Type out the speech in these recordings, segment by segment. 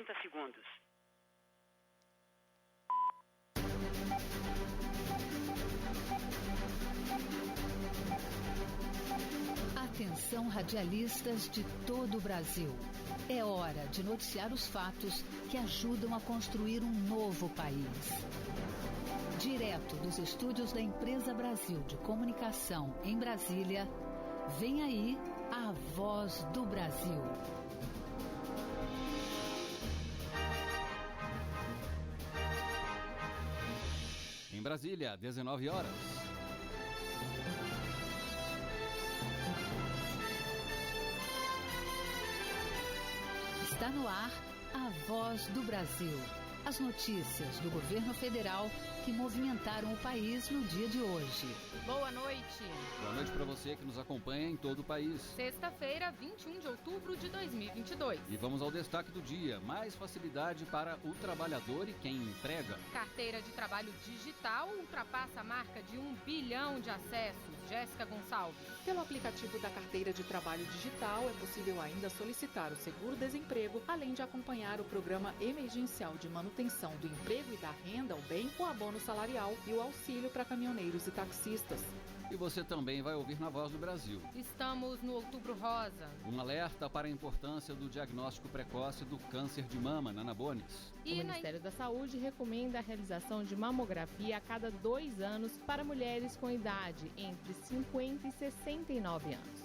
30 segundos. Atenção, radialistas de todo o Brasil. É hora de noticiar os fatos que ajudam a construir um novo país. Direto dos estúdios da Empresa Brasil de Comunicação em Brasília, vem aí a Voz do Brasil. Em Brasília, 19 horas. Está no ar a Voz do Brasil. As notícias do governo federal que movimentaram o país no dia de hoje. Boa noite. Boa noite para você que nos acompanha em todo o país. Sexta-feira, 21 de outubro de 2022. E vamos ao destaque do dia. Mais facilidade para o trabalhador e quem emprega. Carteira de trabalho digital ultrapassa a marca de 1 bilhão de acessos. Jéssica Gonçalves. Pelo aplicativo da Carteira de Trabalho Digital, é possível ainda solicitar o seguro-desemprego, além de acompanhar o Programa Emergencial de Manutenção do Emprego e da Renda, o BEM, o abono salarial e o auxílio para caminhoneiros e taxistas. E você também vai ouvir na Voz do Brasil. Estamos no Outubro Rosa. Um alerta para a importância do diagnóstico precoce do câncer de mama, Nana Bones. O Ministério da Saúde recomenda a realização de mamografia a cada 2 anos para mulheres com idade entre 50 e 69 anos.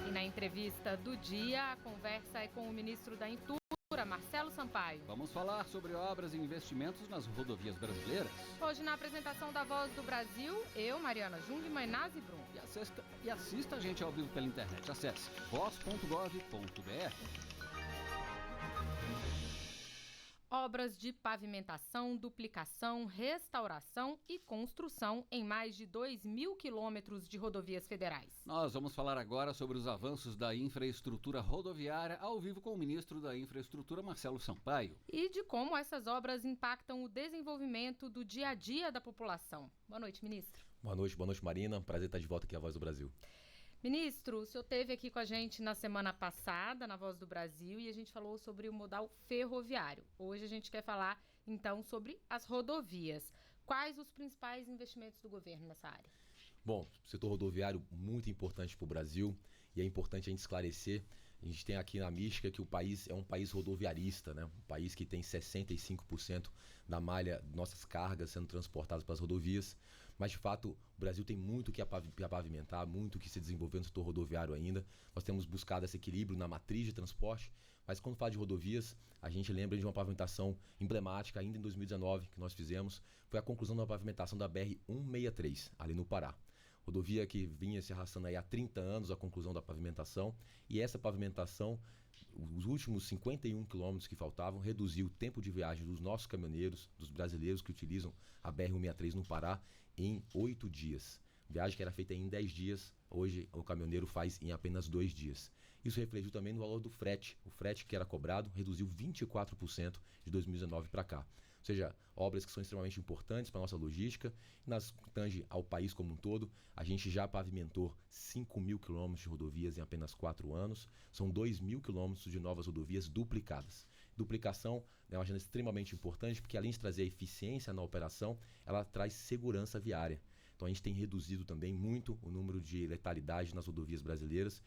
E na entrevista do dia, a conversa é com o ministro da Infraestrutura, Marcelo Sampaio. Vamos falar sobre obras e investimentos nas rodovias brasileiras. Hoje, na apresentação da Voz do Brasil, eu, Mariana Jung e Mainazzi Brum. E assista a gente ao vivo pela internet. Acesse voz.gov.br. Obras de pavimentação, duplicação, restauração e construção em mais de 2.000 quilômetros de rodovias federais. Nós vamos falar agora sobre os avanços da infraestrutura rodoviária ao vivo com o ministro da Infraestrutura, Marcelo Sampaio. E de como essas obras impactam o desenvolvimento do dia a dia da população. Boa noite, ministro. Boa noite, Marina. Prazer estar de volta aqui à Voz do Brasil. Ministro, o senhor esteve aqui com a gente na semana passada, na Voz do Brasil, e a gente falou sobre o modal ferroviário. Hoje a gente quer falar, então, sobre as rodovias. Quais os principais investimentos do governo nessa área? Bom, setor rodoviário muito importante para o Brasil, e é importante a gente esclarecer. A gente tem aqui na mística que o país é um país rodoviarista, né? Um país que tem 65% da malha de nossas cargas sendo transportadas pelas rodovias. Mas, de fato, o Brasil tem muito que pavimentar, muito que se desenvolver no setor rodoviário ainda. Nós temos buscado esse equilíbrio na matriz de transporte, mas quando fala de rodovias, a gente lembra de uma pavimentação emblemática ainda em 2019 que nós fizemos. Foi a conclusão da pavimentação da BR-163, ali no Pará. Rodovia que vinha se arrastando aí há 30 anos a conclusão da pavimentação, e essa pavimentação, os últimos 51 quilômetros que faltavam, reduziu o tempo de viagem dos nossos caminhoneiros, dos brasileiros que utilizam a BR-163 no Pará, em 8 dias. Viagem que era feita em 10 dias, hoje o caminhoneiro faz em apenas 2 dias. Isso refletiu também no valor do frete. O frete que era cobrado reduziu 24% de 2019 para cá. Ou seja, obras que são extremamente importantes para a nossa logística. Nas tange ao país como um todo, a gente já pavimentou 5.000 quilômetros de rodovias em apenas 4 anos. São 2.000 quilômetros de novas rodovias duplicadas. Duplicação é uma agenda extremamente importante porque, além de trazer eficiência na operação, ela traz segurança viária. Então a gente tem reduzido também muito o número de letalidade nas rodovias brasileiras,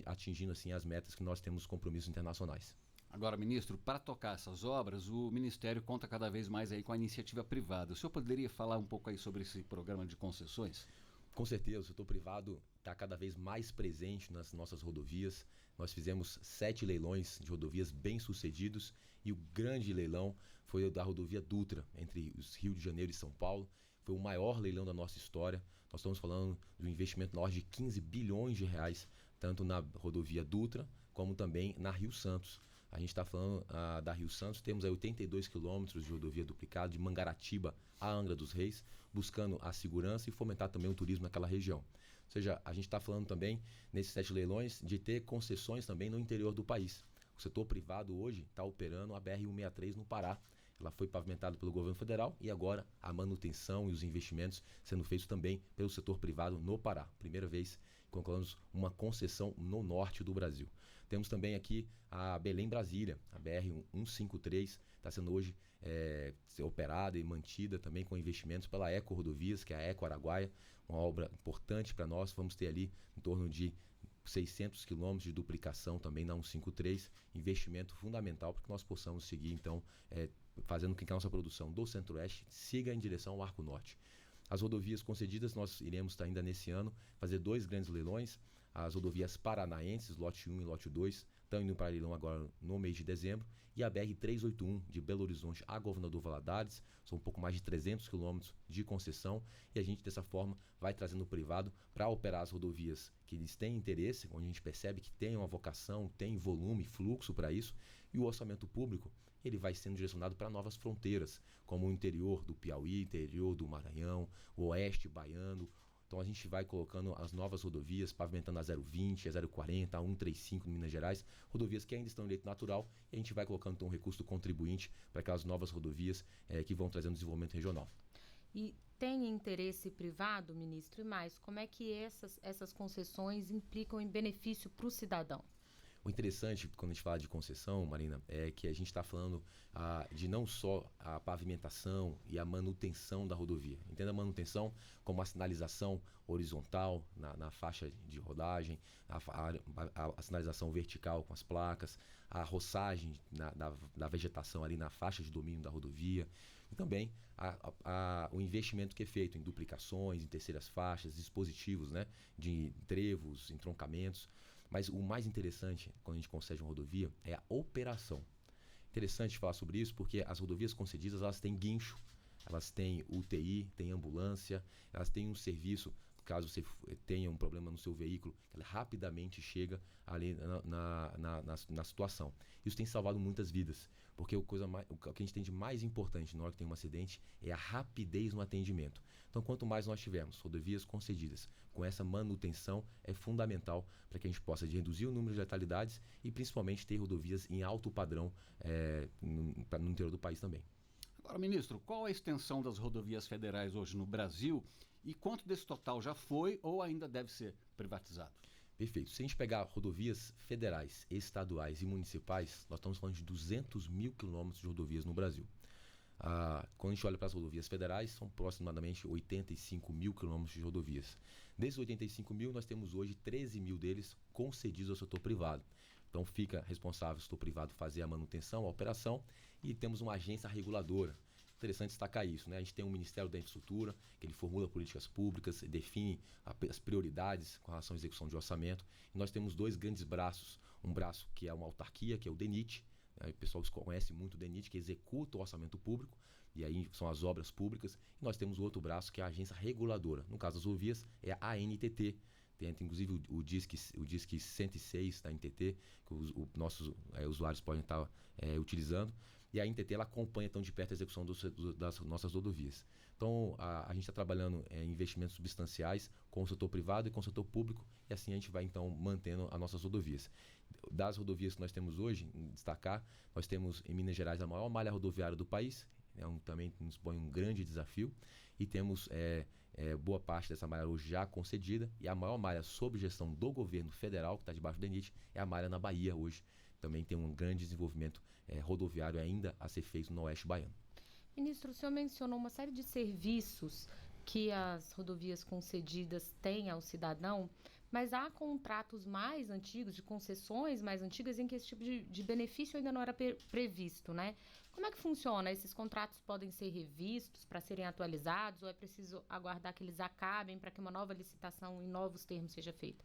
atingindo assim as metas que nós temos compromissos internacionais. Agora, ministro, para tocar essas obras, o Ministério conta cada vez mais aí com a iniciativa privada. O senhor poderia falar um pouco aí sobre esse programa de concessões? Com certeza, o setor privado está cada vez mais presente nas nossas rodovias. Nós fizemos 7 leilões de rodovias bem-sucedidos e o grande leilão foi o da rodovia Dutra, entre os Rio de Janeiro e São Paulo. Foi o maior leilão da nossa história. Nós estamos falando de um investimento na ordem de 15 bilhões de reais, tanto na rodovia Dutra como também na Rio Santos. A gente está falando da Rio Santos, temos aí 82 quilômetros de rodovia duplicada, de Mangaratiba a Angra dos Reis, buscando a segurança e fomentar também o turismo naquela região. Ou seja, a gente está falando também, nesses 7 leilões, de ter concessões também no interior do país. O setor privado hoje está operando a BR-163 no Pará. Ela foi pavimentada pelo governo federal e agora a manutenção e os investimentos sendo feitos também pelo setor privado no Pará. Primeira vez que colocamos uma concessão no norte do Brasil. Temos também aqui a Belém-Brasília, a BR-153, está sendo hoje operada e mantida também com investimentos pela Eco Rodovias, que é a Eco Araguaia, uma obra importante para nós. Vamos ter ali em torno de 600 quilômetros de duplicação também na 153, investimento fundamental para que nós possamos seguir, então, fazendo com que a nossa produção do Centro-Oeste siga em direção ao Arco Norte. As rodovias concedidas, nós iremos ainda nesse ano fazer 2 grandes leilões. As rodovias paranaenses, lote 1 e lote 2, estão indo para leilão agora no mês de dezembro. E a BR-381 de Belo Horizonte a Governador Valadares, são um pouco mais de 300 quilômetros de concessão. E a gente, dessa forma, vai trazendo o privado para operar as rodovias que eles têm interesse, onde a gente percebe que tem uma vocação, tem volume, fluxo para isso. E o orçamento público, ele vai sendo direcionado para novas fronteiras, como o interior do Piauí, interior do Maranhão, o oeste baiano. Então a gente vai colocando as novas rodovias, pavimentando a 020, a 040, a 135 em Minas Gerais, rodovias que ainda estão em leito natural, e a gente vai colocando então um recurso do contribuinte para aquelas novas rodovias que vão trazendo desenvolvimento regional. E tem interesse privado, ministro, e mais, como é que essas concessões implicam em benefício para o cidadão? O interessante, quando a gente fala de concessão, Marina, é que a gente está falando de não só a pavimentação e a manutenção da rodovia. Entenda a manutenção como a sinalização horizontal na faixa de rodagem, a sinalização vertical com as placas, a roçagem da vegetação ali na faixa de domínio da rodovia, e também o investimento que é feito em duplicações, em terceiras faixas, dispositivos, né, de trevos, entroncamentos. Mas o mais interessante, quando a gente concede uma rodovia, é a operação. Interessante falar sobre isso, porque as rodovias concedidas, elas têm guincho, elas têm UTI, têm ambulância, elas têm um serviço, caso você tenha um problema no seu veículo, ela rapidamente chega ali na situação. Isso tem salvado muitas vidas, porque o que a gente tem de mais importante na hora que tem um acidente é a rapidez no atendimento. Então, quanto mais nós tivermos rodovias concedidas com essa manutenção, é fundamental para que a gente possa reduzir o número de letalidades e principalmente ter rodovias em alto padrão no interior do país também. Agora, ministro, qual a extensão das rodovias federais hoje no Brasil e quanto desse total já foi ou ainda deve ser privatizado? Perfeito. Se a gente pegar rodovias federais, estaduais e municipais, nós estamos falando de 200 mil quilômetros de rodovias no Brasil. Quando a gente olha para as rodovias federais, são aproximadamente 85 mil quilômetros de rodovias. Desses 85 mil, nós temos hoje 13 mil deles concedidos ao setor privado. Então fica responsável o setor privado fazer a manutenção, a operação, e temos uma agência reguladora. Interessante destacar isso, né? A gente tem um Ministério da Infraestrutura, que ele formula políticas públicas, define as prioridades com relação à execução de orçamento. E nós temos 2 grandes braços. Um braço que é uma autarquia, que é o DENIT, né? O pessoal conhece muito o DENIT, que executa o orçamento público, e aí são as obras públicas. E nós temos o outro braço, que é a agência reguladora. No caso das rodovias, é a ANTT. Tem inclusive o DISC 106 da NTT, que os nossos usuários podem estar utilizando. E a NTT ela acompanha tão de perto a execução das nossas rodovias. Então, a gente está trabalhando em investimentos substanciais com o setor privado e com o setor público, e assim a gente vai, então, mantendo as nossas rodovias. Das rodovias que nós temos hoje, em destacar, nós temos em Minas Gerais a maior malha rodoviária do país, também nos põe um grande desafio, e temos boa parte dessa malha hoje já concedida, e a maior malha sob gestão do governo federal, que está debaixo do DENIT, é a malha na Bahia hoje. Também tem um grande desenvolvimento rodoviário ainda a ser feito no oeste baiano. Ministro, o senhor mencionou uma série de serviços que as rodovias concedidas têm ao cidadão, mas há contratos mais antigos, de concessões mais antigas, em que esse tipo de benefício ainda não era previsto, né? Como é que funciona? Esses contratos podem ser revistos para serem atualizados ou é preciso aguardar que eles acabem para que uma nova licitação em novos termos seja feita?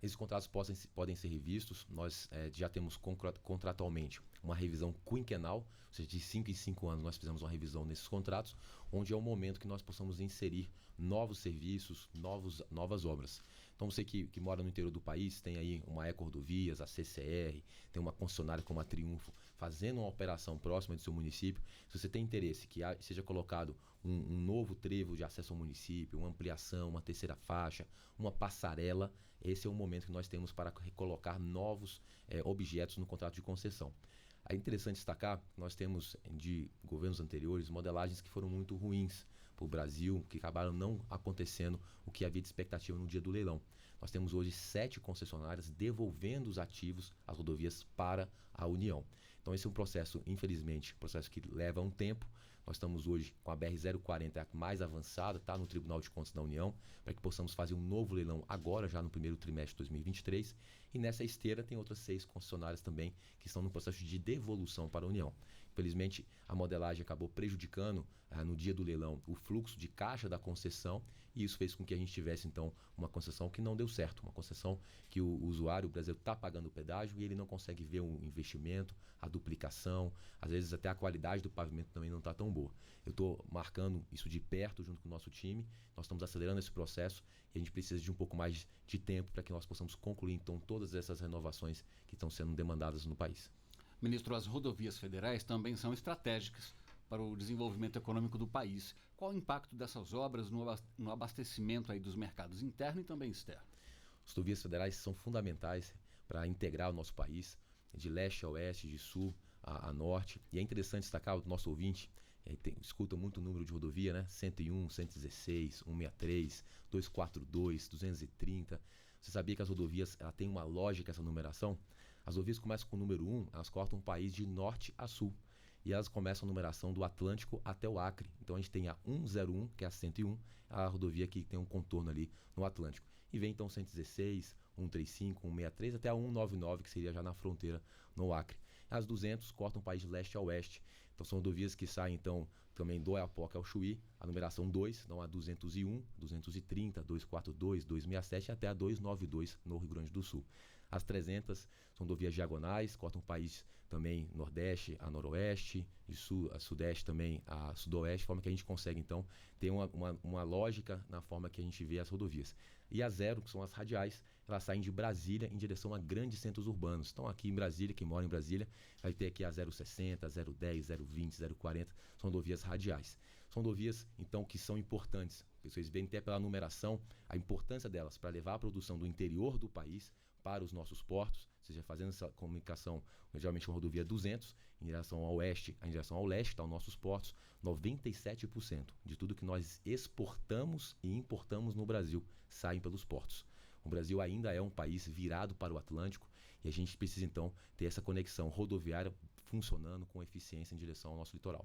Esses contratos podem ser revistos. Nós já temos contratualmente uma revisão quinquenal, ou seja, de 5 em 5 anos nós fizemos uma revisão nesses contratos, onde é o momento que nós possamos inserir novos serviços, novas obras. Então você que mora no interior do país, tem aí uma Eco Rodovias, a CCR, tem uma concessionária como a Triunfo, fazendo uma operação próxima do seu município. Se você tem interesse que seja colocado um novo trevo de acesso ao município, uma ampliação, uma terceira faixa, uma passarela, esse é o momento que nós temos para recolocar novos objetos no contrato de concessão. É interessante destacar que nós temos de governos anteriores modelagens que foram muito ruins, para o Brasil, que acabaram não acontecendo o que havia de expectativa no dia do leilão. Nós temos hoje 7 concessionárias devolvendo os ativos, as rodovias, para a União. Então esse é um processo, infelizmente, um processo que leva um tempo. Nós estamos hoje com a BR-040 mais avançada, está no Tribunal de Contas da União, para que possamos fazer um novo leilão agora, já no primeiro trimestre de 2023. E nessa esteira tem outras 6 concessionárias também que estão no processo de devolução para a União. Infelizmente, a modelagem acabou prejudicando, no dia do leilão, o fluxo de caixa da concessão, e isso fez com que a gente tivesse, então, uma concessão que não deu certo, uma concessão que o usuário, o brasileiro, está pagando o pedágio e ele não consegue ver o investimento, a duplicação, às vezes até a qualidade do pavimento também não está tão boa. Eu estou marcando isso de perto junto com o nosso time, nós estamos acelerando esse processo e a gente precisa de um pouco mais de tempo para que nós possamos concluir, então, todas essas renovações que estão sendo demandadas no país. Ministro, as rodovias federais também são estratégicas para o desenvolvimento econômico do país. Qual o impacto dessas obras no abastecimento aí dos mercados interno e também externo? As rodovias federais são fundamentais para integrar o nosso país, de leste a oeste, de sul a norte. E é interessante destacar, o nosso ouvinte escuta muito o número de rodovia, né? 101, 116, 163, 242, 230. Você sabia que as rodovias têm uma lógica, essa numeração? As rodovias começam com o número 1, elas cortam o país de norte a sul. E elas começam a numeração do Atlântico até o Acre. Então a gente tem a 101, que é a 101, a rodovia que tem um contorno ali no Atlântico. E vem então 116, 135, 163 até a 199, que seria já na fronteira no Acre. As 200 cortam o país de leste a oeste. Então são rodovias que saem então também do Oiapoque ao Chuí, a numeração 2, então a 201, 230, 242, 267 até a 292 no Rio Grande do Sul. As 300 são rodovias diagonais, cortam o país também nordeste a noroeste, de sul a sudeste também a sudoeste, de forma que a gente consegue então ter uma lógica na forma que a gente vê as rodovias. E a 0, que são as radiais, elas saem de Brasília em direção a grandes centros urbanos. Então aqui em Brasília, quem mora em Brasília, vai ter aqui a 060, 010, 020, 040, são rodovias radiais. São rodovias, então, que são importantes. Vocês veem até pela numeração a importância delas para levar a produção do interior do país para os nossos portos, seja fazendo essa comunicação, geralmente uma rodovia 200, em direção ao oeste, em direção ao leste, tá, os nossos portos, 97% de tudo que nós exportamos e importamos no Brasil saem pelos portos. O Brasil ainda é um país virado para o Atlântico e a gente precisa, então, ter essa conexão rodoviária funcionando com eficiência em direção ao nosso litoral.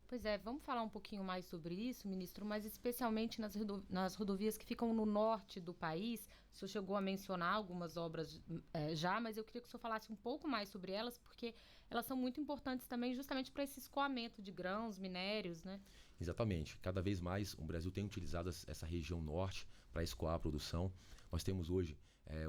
Pois é, vamos falar um pouquinho mais sobre isso, ministro, mas especialmente nas rodovias que ficam no norte do país. O senhor chegou a mencionar algumas obras já, mas eu queria que o senhor falasse um pouco mais sobre elas, porque elas são muito importantes também justamente para esse escoamento de grãos, minérios, né? Exatamente. Cada vez mais o Brasil tem utilizado essa região norte para escoar a produção. Nós temos hoje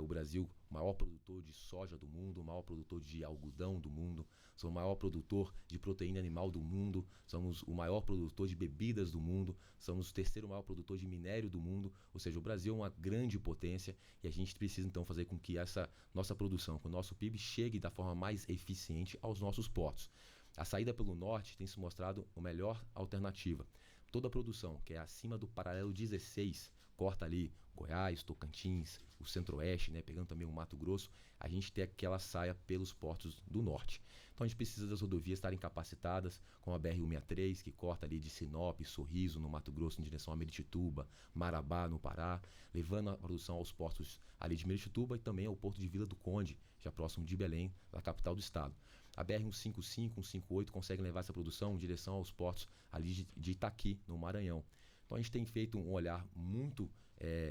o Brasil o maior produtor de soja do mundo, o maior produtor de algodão do mundo, somos o maior produtor de proteína animal do mundo, somos o maior produtor de bebidas do mundo, somos o terceiro maior produtor de minério do mundo, ou seja, o Brasil é uma grande potência e a gente precisa então fazer com que essa nossa produção, que o nosso PIB chegue da forma mais eficiente aos nossos portos. A saída pelo norte tem se mostrado a melhor alternativa. Toda a produção que é acima do paralelo 16, corta ali Goiás, Tocantins, o Centro-Oeste, né, pegando também o Mato Grosso, a gente tem que ela saia pelos portos do norte. Então a gente precisa das rodovias estarem capacitadas, como a BR-163, que corta ali de Sinop, Sorriso, no Mato Grosso, em direção a Meritituba, Marabá, no Pará, levando a produção aos portos ali de Meritituba e também ao porto de Vila do Conde, já próximo de Belém, da capital do estado. A BR-155, 158 conseguem levar essa produção em direção aos portos ali de Itaqui, no Maranhão. Então a gente tem feito um olhar muito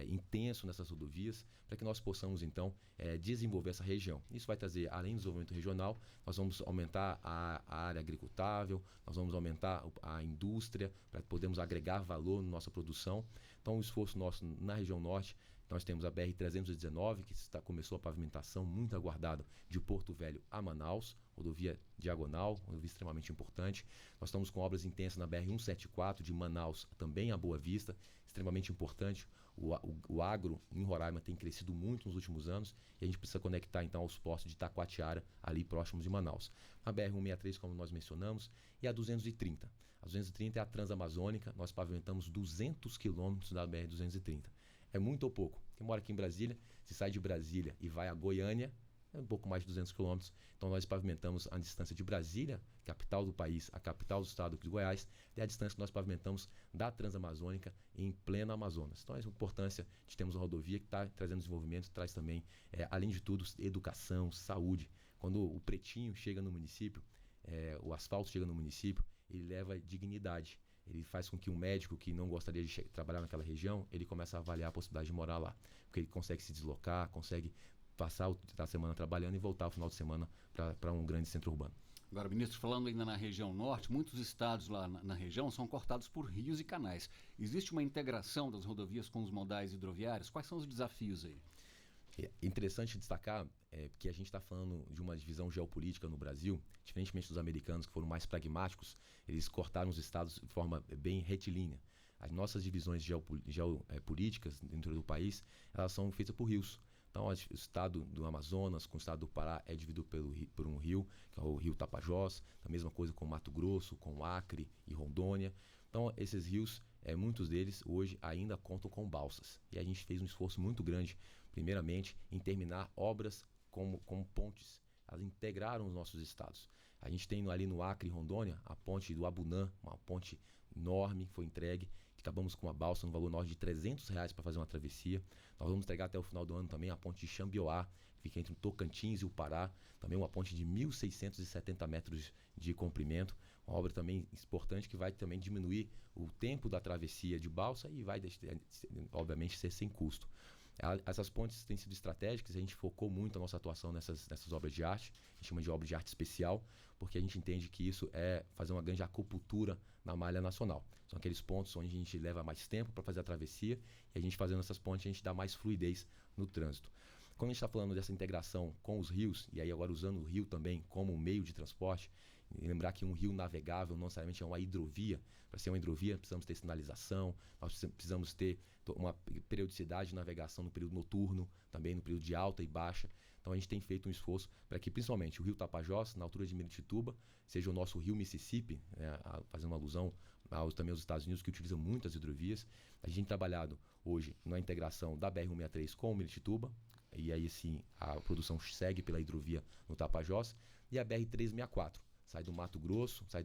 intenso nessas rodovias para que nós possamos então desenvolver essa região. Isso vai trazer, além do desenvolvimento regional, nós vamos aumentar a área agricultável, nós vamos aumentar a indústria para que podermos agregar valor na nossa produção. Então o esforço nosso na região norte, nós temos a BR-319, que começou a pavimentação muito aguardada de Porto Velho a Manaus, rodovia diagonal, rodovia extremamente importante. Nós estamos com obras intensas na BR-174 de Manaus, também a Boa Vista, extremamente importante. O agro em Roraima tem crescido muito nos últimos anos e a gente precisa conectar então aos postos de Taquatiara, ali próximos de Manaus. A BR-163, como nós mencionamos, e a 230. A 230 é a Transamazônica, nós pavimentamos 200 quilômetros da BR-230. É muito ou pouco? Quem mora aqui em Brasília, se sai de Brasília e vai a Goiânia, é um pouco mais de 200 quilômetros. Então nós pavimentamos a distância de Brasília, capital do país, a capital do estado de Goiás, e a distância que nós pavimentamos da Transamazônica em pleno Amazonas. Então a importância de termos uma rodovia que está trazendo desenvolvimento, traz também, além de tudo, educação, saúde. Quando o pretinho chega no município, o asfalto chega no município, ele leva dignidade. Ele faz com que um médico que não gostaria de trabalhar naquela região, ele comece a avaliar a possibilidade de morar lá. Porque ele consegue se deslocar, consegue passar a semana trabalhando e voltar ao final de semana para um grande centro urbano. Agora, ministro, falando ainda na região norte, muitos estados lá na região são cortados por rios e canais. Existe uma integração das rodovias com os modais hidroviários? Quais são os desafios aí? É interessante destacar que a gente está falando de uma divisão geopolítica no Brasil, diferentemente dos americanos que foram mais pragmáticos, eles cortaram os estados de forma bem retilínea. As nossas divisões geopolíticas dentro do país, elas são feitas por rios. Então, o estado do Amazonas com o estado do Pará é dividido por um rio, que é o rio Tapajós, a mesma coisa com Mato Grosso, com Acre e Rondônia. Então, esses rios, muitos deles hoje ainda contam com balsas. E a gente fez um esforço muito grande, primeiramente, em terminar obras como pontes. Elas integraram os nossos estados. A gente tem ali no Acre e Rondônia a ponte do Abunã, uma ponte enorme, foi entregue. Acabamos com uma balsa no valor de R$300 para fazer uma travessia. Nós vamos entregar até o final do ano também a ponte de Xambioá, que fica entre o Tocantins e o Pará. Também uma ponte de 1.670 metros de comprimento. Uma obra também importante que vai também diminuir o tempo da travessia de balsa e vai, obviamente, ser sem custo. Essas pontes têm sido estratégicas, a gente focou muito a nossa atuação nessas obras de arte, a gente chama de obra de arte especial, porque a gente entende que isso é fazer uma grande acupuntura na malha nacional. São aqueles pontos onde a gente leva mais tempo para fazer a travessia e a gente fazendo essas pontes a gente dá mais fluidez no trânsito. Quando a gente está falando dessa integração com os rios, e aí agora usando o rio também como um meio de transporte, lembrar que um rio navegável não necessariamente é uma hidrovia. Para ser uma hidrovia, precisamos ter sinalização, nós precisamos ter uma periodicidade de navegação no período noturno, também no período de alta e baixa. Então a gente tem feito um esforço para que principalmente o rio Tapajós, na altura de Miritituba, seja o nosso rio Mississippi, fazendo uma alusão também aos Estados Unidos, que utilizam muitas hidrovias. A gente tem trabalhado hoje na integração da BR-163 com o Miritituba, e aí sim a produção segue pela hidrovia no Tapajós, e a BR-364. Sai do Mato Grosso, sai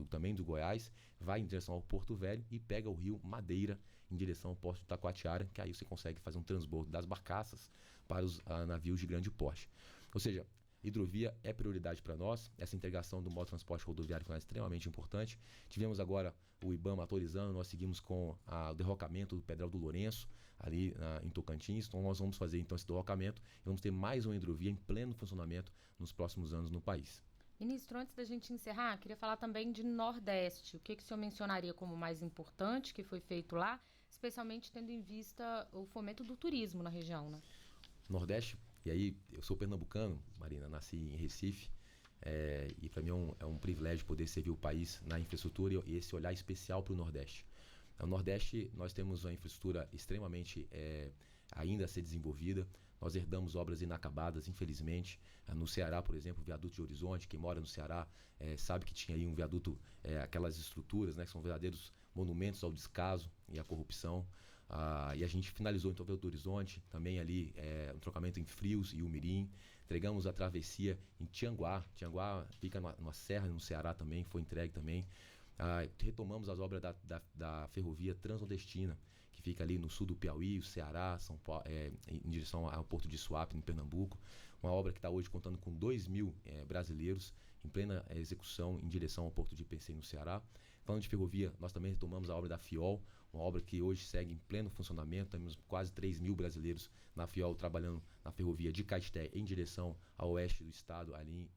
também do Goiás, vai em direção ao Porto Velho e pega o rio Madeira em direção ao Porto de Taquatiara, que aí você consegue fazer um transbordo das barcaças para os navios de grande porte. Ou seja, hidrovia é prioridade para nós, essa integração do modo de transporte rodoviário é extremamente importante. Tivemos agora o IBAMA autorizando, nós seguimos com o derrocamento do Pedral do Lourenço, ali em Tocantins, então nós vamos fazer então esse derrocamento e vamos ter mais uma hidrovia em pleno funcionamento nos próximos anos no país. Ministro, antes da gente encerrar, queria falar também de Nordeste. O que o senhor mencionaria como mais importante que foi feito lá, especialmente tendo em vista o fomento do turismo na região, né? Nordeste, e aí eu sou pernambucano, Marina, nasci em Recife, e para mim é um privilégio poder servir o país na infraestrutura e esse olhar especial para o Nordeste. No Nordeste nós temos uma infraestrutura extremamente ainda a ser desenvolvida. Nós herdamos obras inacabadas, infelizmente. No Ceará, por exemplo, o viaduto de Horizonte, quem mora no Ceará sabe que tinha aí um viaduto, aquelas estruturas, né, que são verdadeiros monumentos ao descaso e à corrupção. E a gente finalizou então o viaduto do Horizonte, também ali um trocamento em Frios e Umirim. Entregamos a travessia em Tianguá. Tianguá fica numa serra no Ceará também, foi entregue também. Retomamos as obras da ferrovia transnordestina, que fica ali no sul do Piauí, o Ceará, São Paulo, em direção ao Porto de Suape, em Pernambuco. Uma obra que está hoje contando com 2.000 brasileiros em plena execução em direção ao Porto de Pecém, no Ceará. Falando de ferrovia, nós também retomamos a obra da FIOL, uma obra que hoje segue em pleno funcionamento. Temos quase 3.000 brasileiros na FIOL trabalhando na ferrovia de Caeté em direção ao oeste do estado, ali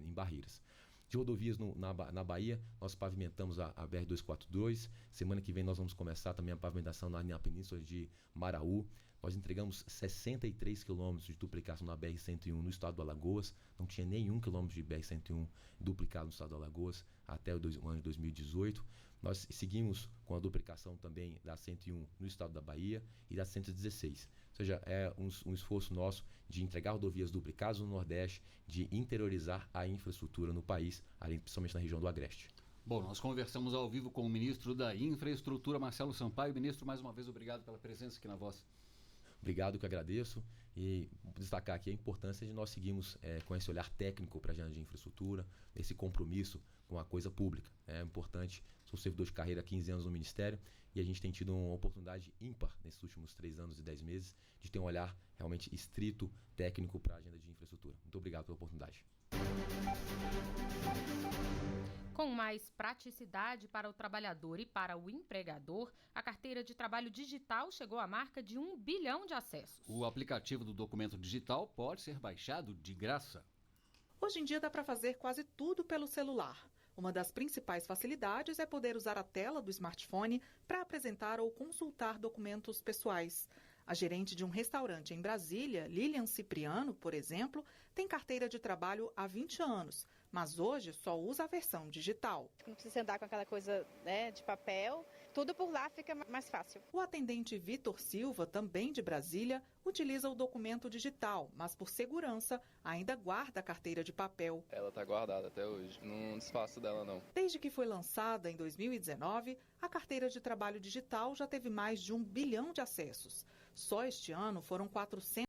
em Barreiras. De rodovias na Bahia, nós pavimentamos a BR-242. Semana que vem nós vamos começar também a pavimentação na Península de Maraú. Nós entregamos 63 quilômetros de duplicação na BR-101 no estado do Alagoas. Não tinha nenhum quilômetro de BR-101 duplicado no estado do Alagoas até o ano de 2018. Nós seguimos com a duplicação também da 101 no estado da Bahia e da 116. Ou seja, é um esforço nosso de entregar rodovias duplicadas no Nordeste, de interiorizar a infraestrutura no país, principalmente na região do Agreste. Bom, nós conversamos ao vivo com o ministro da Infraestrutura, Marcelo Sampaio. Ministro, mais uma vez, obrigado pela presença aqui na Voz. Obrigado, que agradeço. E destacar aqui a importância de nós seguirmos com esse olhar técnico para a agenda de infraestrutura, esse compromisso com a coisa pública. É importante, sou servidor de carreira há 15 anos no Ministério e a gente tem tido uma oportunidade ímpar nesses últimos 3 anos e 10 meses de ter um olhar realmente estrito, técnico para a agenda de infraestrutura. Muito obrigado pela oportunidade. Com mais praticidade para o trabalhador e para o empregador, a carteira de trabalho digital chegou à marca de 1 bilhão de acessos. O aplicativo do documento digital pode ser baixado de graça. Hoje em dia dá para fazer quase tudo pelo celular. Uma das principais facilidades é poder usar a tela do smartphone para apresentar ou consultar documentos pessoais. A gerente de um restaurante em Brasília, Lilian Cipriano, por exemplo, tem carteira de trabalho há 20 anos, mas hoje só usa a versão digital. Não precisa andar com aquela coisa, de papel, tudo por lá fica mais fácil. O atendente Vitor Silva, também de Brasília, utiliza o documento digital, mas por segurança ainda guarda a carteira de papel. Ela está guardada até hoje, não desfaço dela não. Desde que foi lançada em 2019, a carteira de trabalho digital já teve mais de 1 bilhão de acessos. Só este ano foram 400